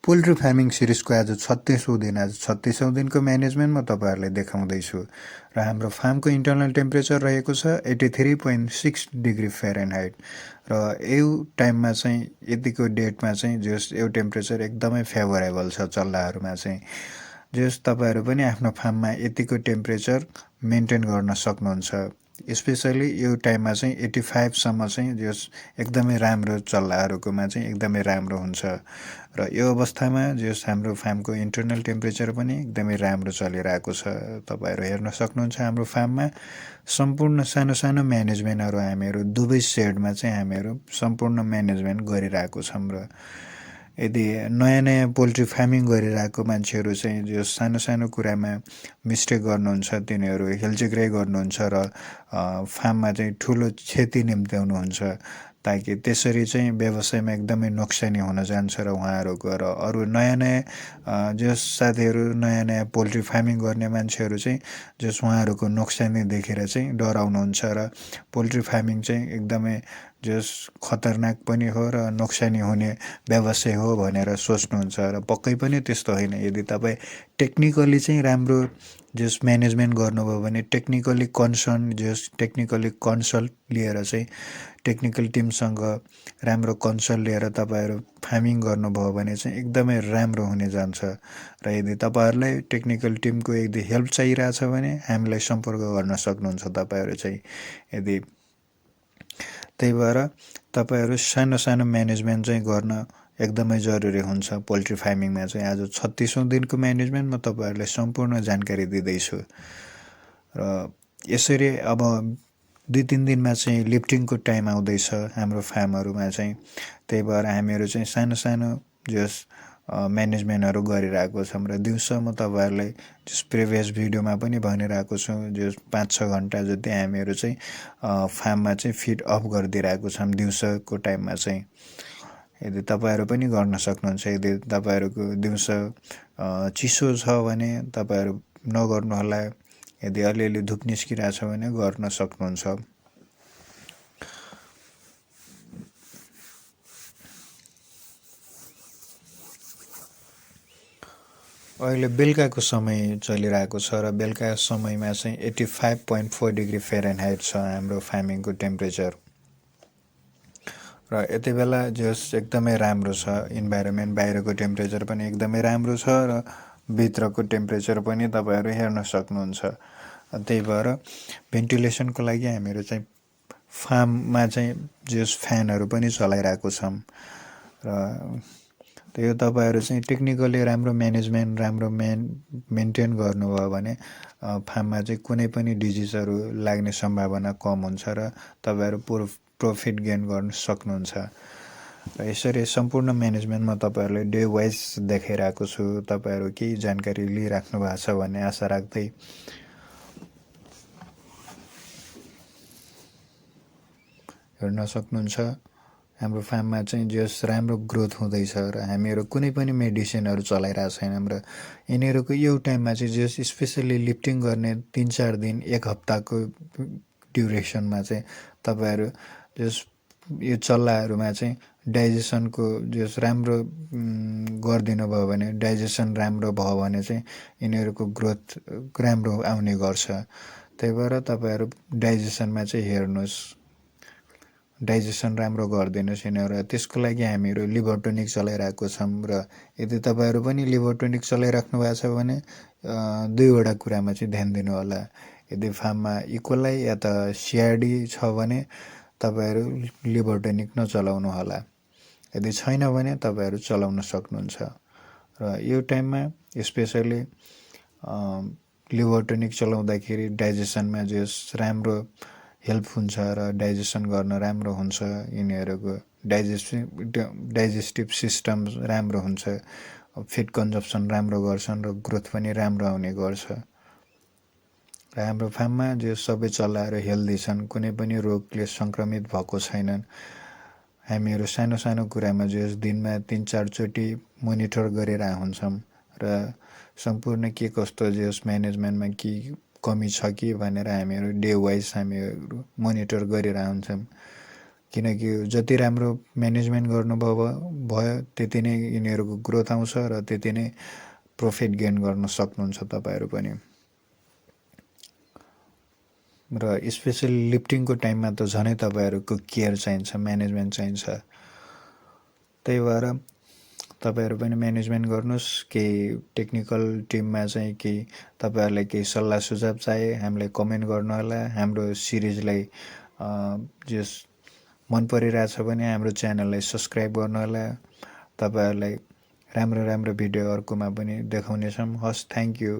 Poultry farming सिरिजको आज 36औं दिन। आज 36औं दिनको म्यानेजमेन्टमा तपाईँहरूलाई देखाउँदैछु र हाम्रो फार्मको इन्टरनल टेम्परेचर रहेको छ 83.6 डिग्री फेरेनहाइट र यो टाइममा चाहिँ यतिको डेटमा चाहिँ जस यो टेम्परेचर एकदमै फेभरेबल छ चल्लाहरूमा चाहिँ। जस तपाईँहरू पनि आफ्नो फार्ममा यतिको टेम्परेचर मेन्टेन गर्न सक्नुहुन्छ। स्पेसली यो टाइममा चाहिँ 85सम्म चाहिँ जस एकदमै राम्रो चल्लाहरूकोमा चाहिँ एकदमै राम्रो हुन्छ र यो अवस्थामा जस हाम्रो फार्मको इन्टरनल टेम्परेचर पनि एकदमै राम्रो चलिरहेको छ। तपाईँहरू हेर्न सक्नुहुन्छ हाम्रो फार्ममा सम्पूर्ण सानो सानो म्यानेजमेन्टहरू हामीहरू दुवै सेडमा चाहिँ हामीहरू सम्पूर्ण म्यानेजमेन्ट गरिरहेको छौँ। र यदि नयाँ नयाँ पोल्ट्री फार्मिङ गरिरहेको मान्छेहरू चाहिँ जो सानो सानो कुरामा मिस्टेक गर्नुहुन्छ तिनीहरू हेल्चेक्राइ गर्नुहुन्छ र फार्ममा चाहिँ ठुलो क्षति निम्त्याउनुहुन्छ ताकि त्यसरी चाहिँ व्यवसायमा एकदमै नोक्सानी हुन जान्छ र उहाँहरूको र अरू नयाँ नयाँ जस साथीहरू नयाँ नयाँ पोल्ट्री फार्मिङ गर्ने मान्छेहरू चाहिँ जस उहाँहरूको नोक्सानी देखेर चाहिँ डराउनुहुन्छ र पोल्ट्री फार्मिङ चाहिँ एकदमै जस खतरनाक पनि हो र नोक्सानी हुने व्यवसाय हो भनेर सोच्नुहुन्छ र पक्कै पनि त्यस्तो होइन। यदि तपाईँ टेक्निकली चाहिँ राम्रो जस म्यानेजमेन्ट गर्नुभयो भने टेक्निकली कन्सल्ट लिएर चाहिँ टेक्निकल टिमसँग राम्रो कन्सल्ट लिएर तपाईँहरू फार्मिङ गर्नुभयो भने चाहिँ एकदमै राम्रो हुने जान्छ। र यदि तपाईँहरूलाई टेक्निकल टिमको यदि हेल्प चाहिरहेछ भने हामीलाई सम्पर्क गर्न सक्नुहुन्छ तपाईँहरू चाहिँ। यदि त्यही भएर तपाईँहरू सानो सानो म्यानेजमेन्ट चाहिँ गर्न एकदमै जरुरी हुन्छ पोल्ट्री फार्मिङमा चाहिँ। आज 36औं दिनको म्यानेजमेन्ट म तपाईँहरूलाई सम्पूर्ण जानकारी दिँदैछु र यसरी अब 2-3 दिनमा चाहिँ लिफ्टिङको टाइम आउँदैछ हाम्रो फार्महरूमा चाहिँ। त्यही भएर हामीहरू चाहिँ सानो सानो जस म्यानेजमेन्टहरू गरिरहेको छौँ र दिउँसो म तपाईँहरूलाई जस प्रिभियस भिडियोमा पनि भनिरहेको छु जस 5-6 घन्टा जति हामीहरू चाहिँ फार्ममा चाहिँ फिड अफ गरिदिइरहेको छौँ दिउँसोको टाइममा चाहिँ। यदि तपाईँहरू पनि गर्न सक्नुहुन्छ। यदि तपाईँहरूको दिउँसो चिसो छ भने तपाईँहरू नगर्नुहोला। यदि अलिअलि धुप निस्किरहेछ भने गर्न सक्नुहुन्छ। अहिले बेलुकाको समय चलिरहेको छ र बेलुका समयमा चाहिँ 85.4 डिग्री फेरेनहाइट छ हाम्रो फार्मिङको टेम्परेचर र यति बेला जस एकदमै राम्रो छ इन्भाइरोमेन्ट। बाहिरको टेम्परेचर पनि एकदमै राम्रो छ र भित्रको टेम्परेचर पनि तपाईँहरू हेर्न सक्नुहुन्छ। त्यही भएर भेन्टिलेसनको लागि हामीहरू चाहिँ फार्ममा चाहिँ जस फ्यानहरू पनि चलाइरहेको छौँ र यो तपाईँहरू चाहिँ टेक्निकली राम्रो म्यानेजमेन्ट राम्रो मेन्टेन गर्नुभयो भने फार्ममा चाहिँ कुनै पनि डिजिजहरू लाग्ने सम्भावना कम हुन्छ र तपाईँहरू प्रफिट गेन गर्न सक्नुहुन्छ। र यसरी सम्पूर्ण म्यानेजमेन्टमा तपाईँहरूलाई डे वाइज देखाइरहेको छु। तपाईँहरू केही जानकारी लिइराख्नु भएको छ भन्ने आशा राख्दै हेर्न सक्नुहुन्छ हाम्रो फार्ममा चाहिँ जस राम्रो ग्रोथ हुँदैछ र हामीहरू कुनै पनि मेडिसिनहरू चलाइरहेको छैनौँ र यिनीहरूको यो टाइममा चाहिँ जस स्पेसली लिफ्टिङ गर्ने 3-4 दिन 1 हप्ताको ड्युरेसनमा चाहिँ तपाईँहरू जस यो चल्लाहरूमा चाहिँ डाइजेसनको जस राम्रो गरिदिनु भयो भने डाइजेसन राम्रो भयो भने चाहिँ यिनीहरूको ग्रोथ राम्रो आउने गर्छ। त्यही भएर तपाईँहरू डाइजेसनमा चाहिँ हेर्नुहोस्, डाइजेसन राम्रो गरिदिनुहोस् यिनीहरू। त्यसको लागि हामीहरू लिभर टोनिक चलाइरहेको छौँ र यदि तपाईँहरू पनि लिभर टोनिक चलाइराख्नु भएको छ भने 2वटा कुरामा चाहिँ ध्यान दिनु होला। यदि फार्ममा इकोलाई या त सिआरडी छ भने तपाईँहरू लिभर टोनिक नचलाउनु होला। यदि छैन भने तपाईँहरू चलाउन सक्नुहुन्छ। र यो टाइममा स्पेसली लिभर टोनिक चलाउँदाखेरि डाइजेसनमा जस राम्रो हेल्प हुन्छ र डाइजेसन गर्न राम्रो हुन्छ। यिनीहरूको डाइजेस्टिभ सिस्टम राम्रो हुन्छ, फिड कन्जप्सन राम्रो गर्छन् र ग्रोथ पनि राम्रो आउने गर्छ। र हाम्रो फार्ममा जो सबै चल्लाहरू हेल्दी छन्, कुनै पनि रोगले सङ्क्रमित भएको छैनन्। हामीहरू सानो सानो कुरामा जस दिनमा 3-4 चोटि मोनिटर गरेर हुन्छौँ र सम्पूर्ण के कस्तो जस म्यानेजमेन्टमा के कमी छ कि भनेर हामीहरू डे वाइज हामीहरू मोनिटर गरिरहन्छौँ। किनकि जति राम्रो म्यानेजमेन्ट गर्नुभयो भयो त्यति नै यिनीहरूको ग्रोथ आउँछ र त्यति नै प्रफिट गेन गर्न सक्नुहुन्छ तपाईँहरू पनि। र स्पेसली लिफ्टिङको टाइममा त झनै तपाईँहरूको केयर चाहिन्छ, म्यानेजमेन्ट चाहिन्छ। त्यही भएर तपाईँहरू पनि म्यानेजमेन्ट गर्नुहोस्। केही टेक्निकल टिममा चाहिँ केही तपाईँहरूलाई केही सल्लाह सुझाव चाहे हामीलाई कमेन्ट गर्नुहोला। हाम्रो सिरिजलाई जस मन परिरहेछ भने हाम्रो च्यानललाई सब्सक्राइब गर्नुहोला। तपाईँहरूलाई राम्रो राम्रो भिडियो अर्कोमा पनि देखाउनेछौँ। हस्, थ्याङ्क यू।